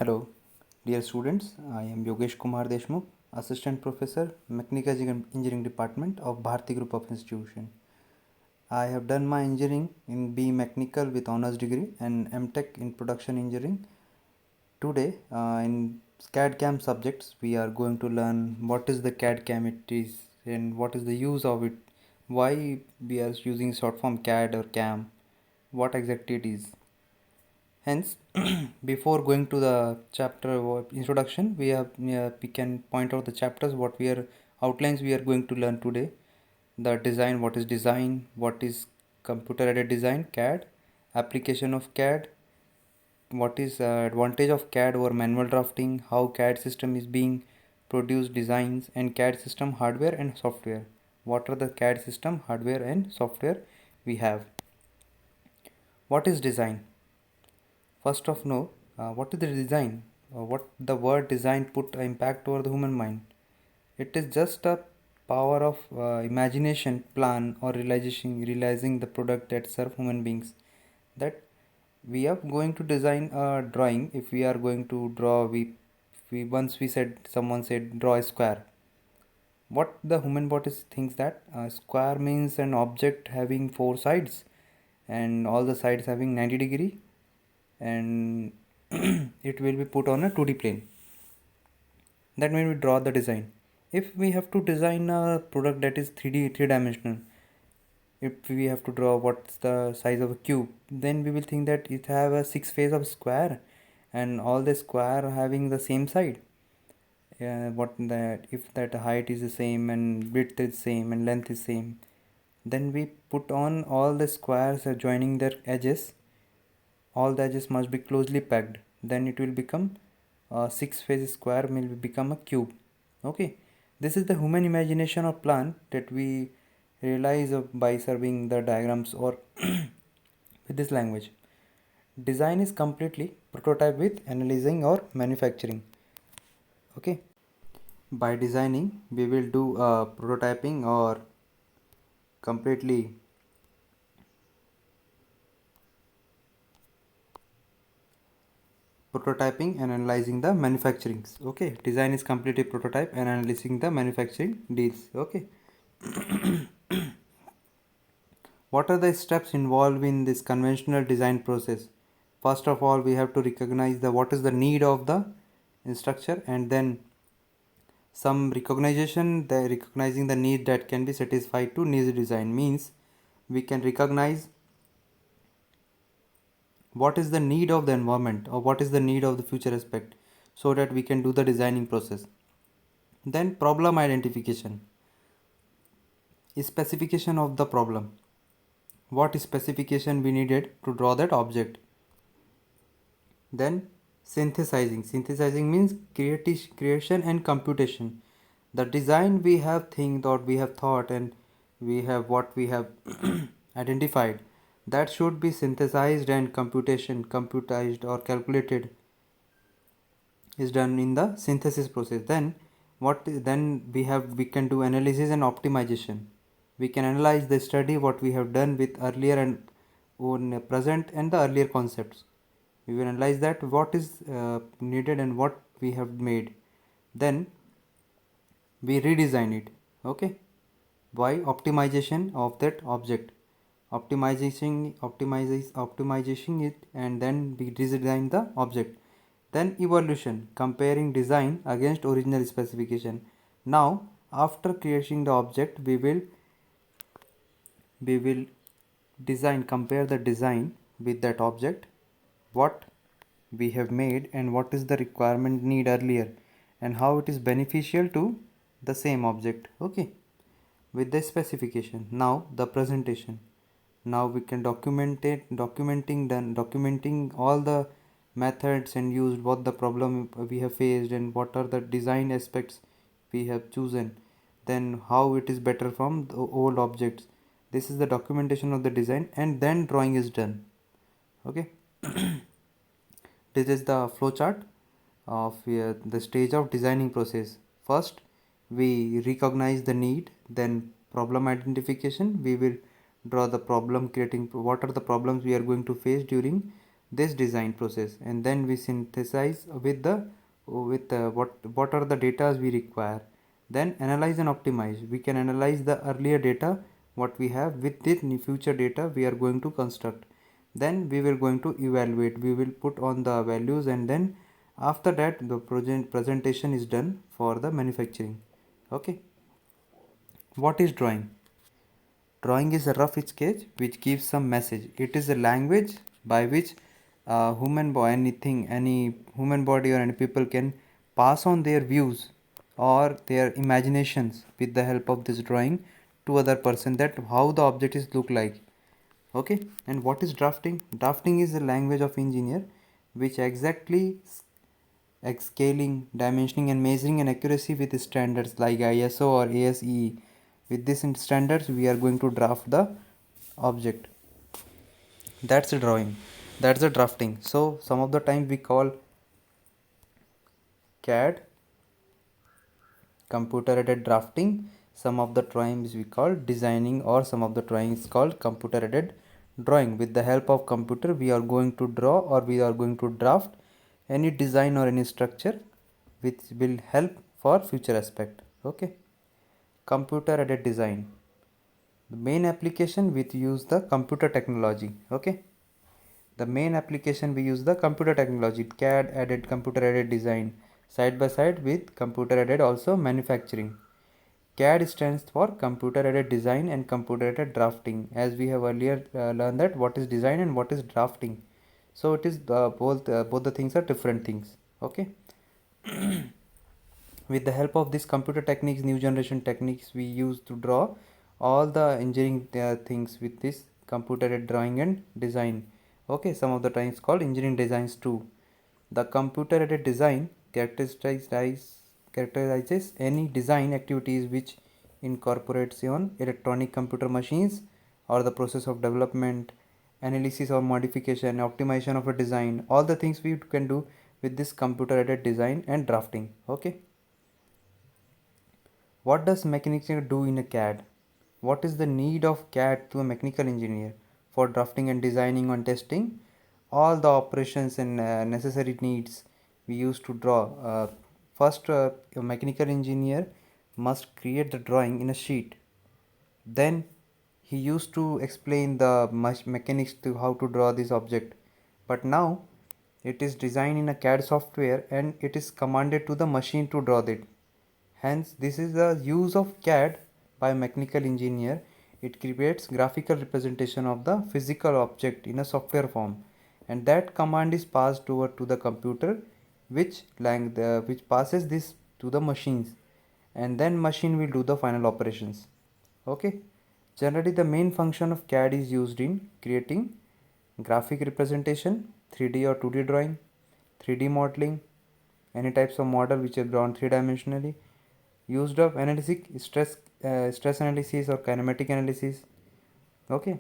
Hello, dear students. I am Yogesh Kumar Deshmukh, Assistant Professor, Mechanical Engineering Department of Bharti Group of Institution. I have done my engineering in B Mechanical with honors degree and MTech in Production Engineering. Today, in CAD CAM subjects, we are going to learn what is the CAD CAM it is and what is the use of it, why we are using short form CAD or CAM, what exactly it is. Hence, before going to the chapter introduction, we can point out the chapters what we are outlines we are going to learn today. The design, what is computer aided design, CAD, application of CAD, what is advantage of CAD over manual drafting, how CAD system is being produced, designs, and CAD system hardware and software. What are the CAD system hardware and software we have? What is design? First of all, what is the design? What the word design put impact over the human mind? It is just a power of imagination, plan, or realizing the product that serve human beings. That we are going to design a drawing. If we are going to draw, we once we said someone said draw a square. What the human body thinks that a square means an object having four sides, and all the sides having 90-degree, and it will be put on a 2D plane. That when we draw the design, if we have to design a product that is 3D, three-dimensional, if we have to draw what's the size of a cube, then we will think that it have a 6 face of square and all the square having the same side. What that if that height is the same and width is same and length is same, then we put on all the squares joining their edges. All the edges must be closely packed, then it will become a 6 face square will become a cube. Okay, this is the human imagination or plan that we realize by serving the diagrams or with this language. Design is completely prototype with analyzing or manufacturing. Okay, by designing we will do prototyping or completely prototyping and analyzing the manufacturing. Okay, design is completely prototype and analyzing the manufacturing deals. Okay, what are the steps involved in this conventional design process? First of all, we have to recognize the what is the need of the structure, and then some recognition, the recognizing the need that can be satisfied to niche design means we can recognize what is the need of the environment or what is the need of the future aspect, so that we can do the designing process. Then problem identification, specification of the problem, what specification we needed to draw that object. Then synthesizing means creation and computation. The design we have think or we have thought and we have what we have identified, that should be synthesized and computized or calculated is done in the synthesis process. Then we can do analysis and optimization. We can analyze the study what we have done with earlier and on present and the earlier concepts. We will analyze that what is needed and what we have made. Then we redesign it. Okay, by optimization of that object, optimizing it, and then we redesign the object. Then evaluation, comparing design against original specification. Now after creating the object, we will compare the design with that object, what we have made and what is the requirement need earlier, and how it is beneficial to the same object. Okay, with the specification. Now the presentation. Now we can documenting all the methods and used, what the problem we have faced and what are the design aspects we have chosen, then how it is better from the old objects. This is the documentation of the design, and then drawing is done. Okay, this is the flowchart of the stage of designing process. First we recognize the need, then problem identification. We will draw the problem, creating what are the problems we are going to face during this design process, and then we synthesize with the what are the data we require, then analyze and optimize. We can analyze the earlier data what we have with this future data we are going to construct, then we will going to evaluate, we will put on the values, and then after that the presentation is done for the manufacturing. Okay, what is drawing? Drawing is a rough sketch which gives some message. It is a language by which any human body or any people can pass on their views or their imaginations with the help of this drawing to other person, that how the object is look like. Okay, and what is drafting? Drafting is the language of engineer which exactly scaling, dimensioning and measuring and accuracy with standards like ISO or ASE. With this standards we are going to draft the object. That's the drawing, that's the drafting. So some of the time we call CAD computer aided drafting, some of the drawings we call designing, or some of the drawings called computer aided drawing. With the help of computer we are going to draw or we are going to draft any design or any structure which will help for future aspect. Okay, computer aided design, the main application which use the computer technology. Okay, the main application we use the computer technology, CAD added computer aided design side by side with computer aided also manufacturing. CAD stands for computer aided design and computer aided drafting, as we have earlier learned that what is design and what is drafting. So it is both the things are different things. Okay, with the help of this computer techniques, new generation techniques, we use to draw all the engineering things with this computer aided drawing and design. Okay, some of the times called engineering designs too. The computer aided design characterizes any design activities which incorporates on electronic computer machines or the process of development, analysis or modification, optimization of a design, all the things we can do with this computer aided design and drafting. Okay, what does mechanical do in a CAD? What is the need of CAD to a mechanical engineer for drafting and designing and testing? All the operations and necessary needs we use to draw. First, a mechanical engineer must create the drawing in a sheet. Then he used to explain the mechanics to how to draw this object. But now it is designed in a CAD software and it is commanded to the machine to draw it. Hence, this is the use of CAD by a mechanical engineer. It creates graphical representation of the physical object in a software form, and that command is passed over to the computer, which passes this to the machines, and then machine will do the final operations. Okay. Generally, the main function of CAD is used in creating graphic representation, 3D or 2D drawing, 3D modeling, any types of model which are drawn three-dimensionally, used of analytic stress analysis or kinematic analysis. Okay,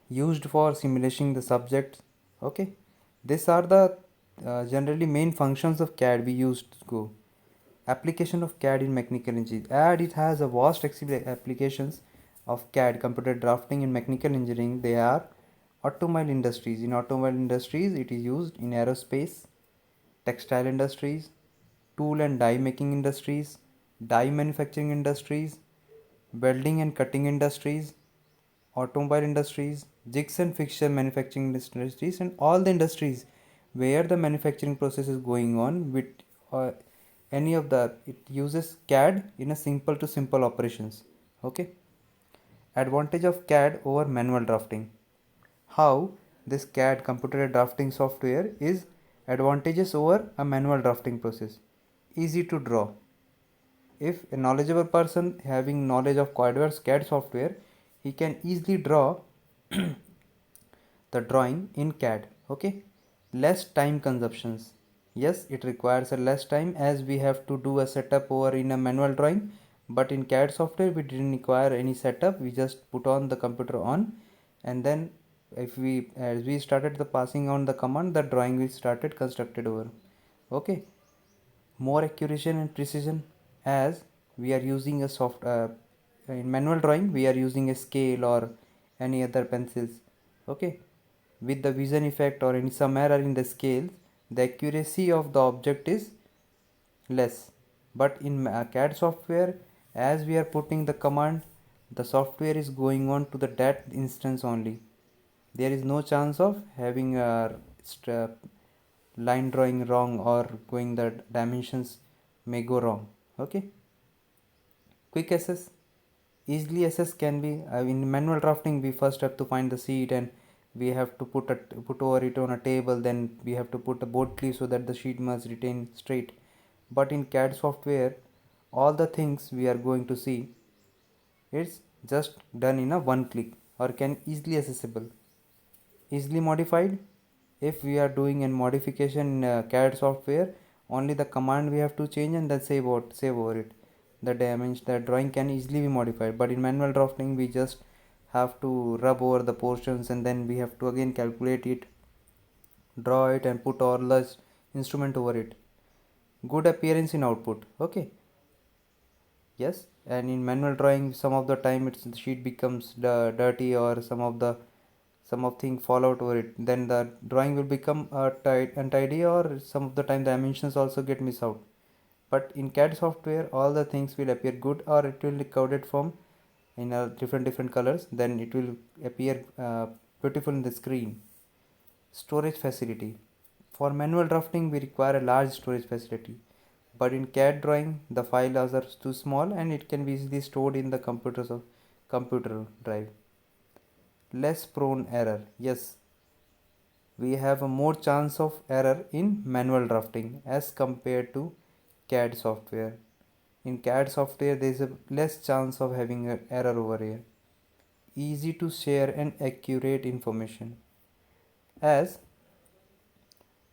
used for simulating the subjects. Okay, these are the generally main functions of CAD we used to go. Application of CAD in mechanical engineering, and it has a vast applications of CAD computer drafting in mechanical engineering. They are automobile industries. In automobile industries it is used in aerospace, textile industries, tool and die making industries, die manufacturing industries, welding and cutting industries, automobile industries, jigs and fixture manufacturing industries, and all the industries where the manufacturing process is going on with uh, any of the, it uses CAD in a simple to simple operations. Okay, advantage of CAD over manual drafting. How this CAD computer drafting software is advantageous over a manual drafting process. Easy to draw. If a knowledgeable person having knowledge of advanced CAD software, he can easily draw the drawing in CAD. Okay, less time consumptions. Yes, it requires a less time as we have to do a setup over in a manual drawing, but in CAD software we didn't require any setup. We just put on the computer on, and then if we as we started the passing on the command, the drawing will started constructed over. Okay, more accuracy and precision, as we are using a in manual drawing we are using a scale or any other pencils. Okay, with the vision effect or in some error in the scales, the accuracy of the object is less. But in CAD software, as we are putting the command, the software is going on to the that instance only. There is no chance of having a line drawing wrong or going the dimensions may go wrong. Okay. Quick access, easily access can be in manual drafting. We first have to find the sheet and we have to put over it on a table, then we have to put a board sleeve so that the sheet must retain straight. But in CAD software, all the things we are going to see, it's just done in a one click or can easily accessible, easily modified. If we are doing a modification in CAD software, only the command we have to change and then save over it. The dimension, the drawing can easily be modified. But in manual drafting, we just have to rub over the portions and then we have to again calculate it, draw it, and put all the instrument over it. Good appearance in output. Okay. Yes, and in manual drawing, some of the time the sheet becomes dirty or some of thing fall out over it. Then the drawing will become untidy, or some of the time the dimensions also get missed out. But in CAD software, all the things will appear good, or it will be coded from in different colors. Then it will appear beautiful in the screen. Storage facility. For manual drafting, we require a large storage facility. But in CAD drawing, the files are too small and it can be easily stored in the computer drive. Less prone error. Yes, we have a more chance of error in manual drafting as compared to CAD software. In CAD software, there is a less chance of having an error over here. Easy to share and accurate information. As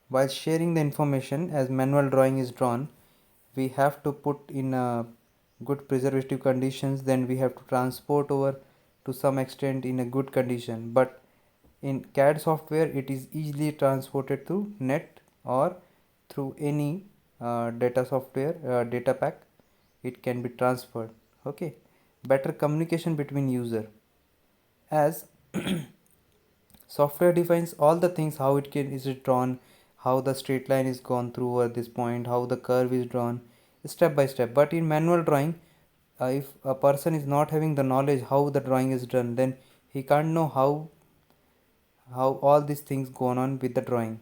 while sharing the information, as manual drawing is drawn, we have to put in good preservative conditions, then we have to transport over to some extent in a good condition. But in CAD software, it is easily transported through net or through any data pack. It can be transferred. Okay. Better communication between user, as software defines all the things, how is it drawn, how the straight line is gone through at this point, how the curve is drawn step by step. But in manual drawing, if a person is not having the knowledge how the drawing is done, then he can't know how all these things go on with the drawing.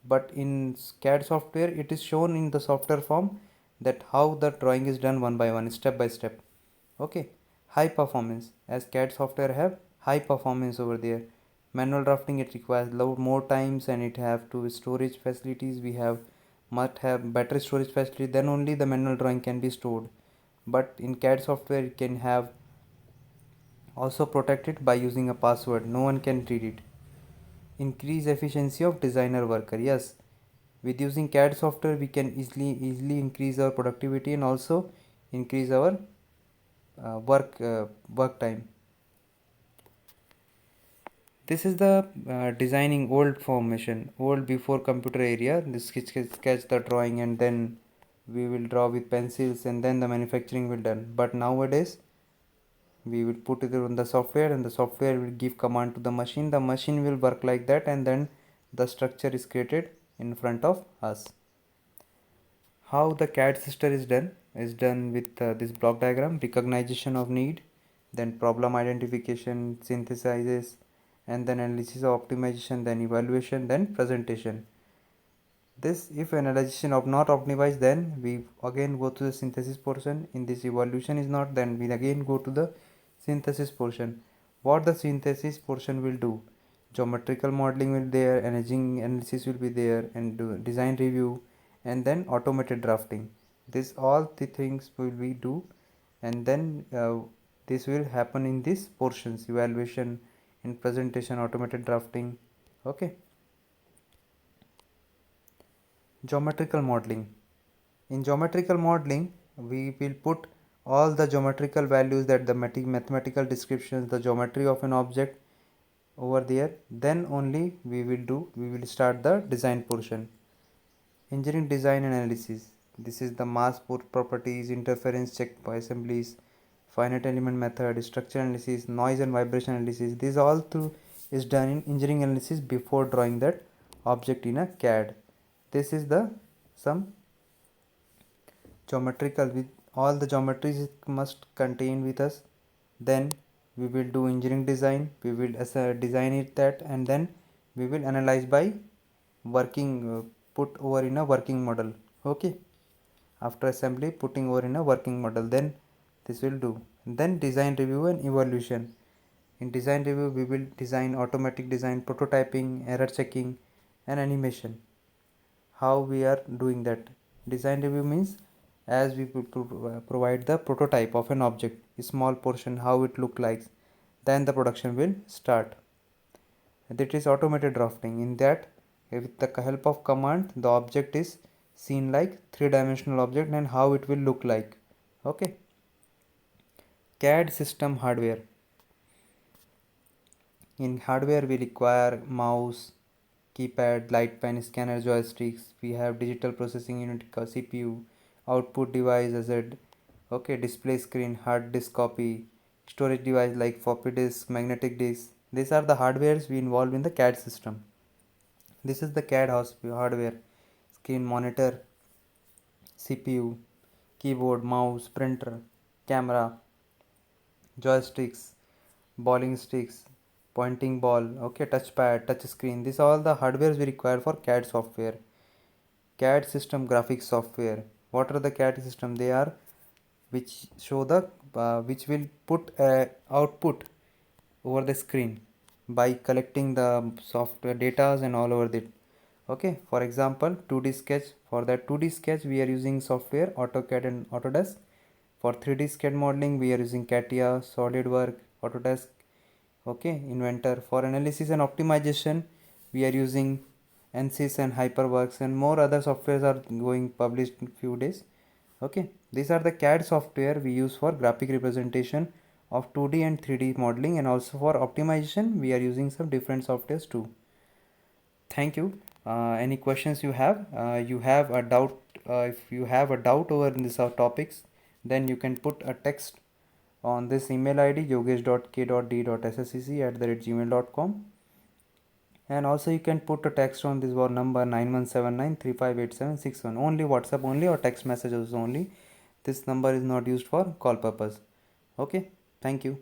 But in CAD software, it is shown in the software form that how the drawing is done one by one, step by step. Okay. High performance, as CAD software have high performance over there. Manual drafting, it requires more times and it have to storage facilities. We must have better storage facility, then only the manual drawing can be stored. But in CAD software, it can have also protected by using a password, no one can read it. Increase efficiency of designer worker. Yes, with using CAD software, we can easily increase our productivity and also increase our work time. This is the designing old formation, old before computer area. This sketch the drawing and then we will draw with pencils and then the manufacturing will done. But nowadays we will put it on the software and the software will give command to the machine will work like that, and then the structure is created in front of us. How the CAD system is done with this block diagram: recognition of need, then problem identification, synthesizes, and then analysis of optimization, then evaluation, then presentation. This, if analysis of not optimized, then we again go to the synthesis portion. In this evaluation is not, then we again go to the synthesis portion. What the synthesis portion will do: geometrical modeling will there, energy analysis will be there, and design review, and then automated drafting. This all the things will we do, and then this will happen in these portions: evaluation, in presentation, automated drafting. Okay. Geometrical modeling. In geometrical modeling, we will put all the geometrical values, that the mathematical descriptions, the geometry of an object over there. Then only we will start the design portion. Engineering design and analysis. This is the mass properties, interference check by assemblies, finite element method, structure analysis, noise and vibration analysis. These all through is done in engineering analysis before drawing that object in a CAD. This is the some geometrical, with all the geometries it must contain with us. Then we will do engineering design, we will design it that, and then we will analyze by working, put over in a working model. Okay, after assembly putting over in a working model, then this will do. Then design review and evaluation. In design review we will design automatic design, prototyping, error checking, and animation. How we are doing that? Design review means, as we provide the prototype of an object, a small portion how it look like, then the production will start. That is automated drafting. In that, with the help of command, the object is seen like three-dimensional object and how it will look like. Okay. CAD system hardware. In hardware we require mouse, keypad, light pen, scanner, joysticks. We have digital processing unit, CPU, output device as a display screen, hard disk copy, storage device like floppy disk, magnetic disk. These are the hardwares we involve in the CAD system. This is the CAD hardware: screen, monitor, CPU, keyboard, mouse, printer, camera, joysticks, bowling sticks, pointing ball, touchpad, touch screen. These are all the hardwares we require for CAD software. CAD system graphics software. What are the CAD system? They are which show the which will put output over the screen by collecting the software data and all over it. Okay, for example 2D sketch. For that 2D sketch we are using software AutoCAD and Autodesk. For 3D sketch modeling we are using CATIA, SolidWorks, Autodesk, Inventor. For analysis and optimization we are using ANSYS and HyperWorks, and more other softwares are going published in few days. Okay, these are the CAD software we use for graphic representation of 2D and 3D modeling, and also for optimization we are using some different softwares too. Thank you. Any questions you have? You have a doubt, if you have a doubt over these topics, then you can put a text on this email ID yogesh.k.d.sscc@gmail.com, and also you can put a text on this number 9179358761. Only WhatsApp only, or text messages only. This number is not used for call purpose. Okay, thank you.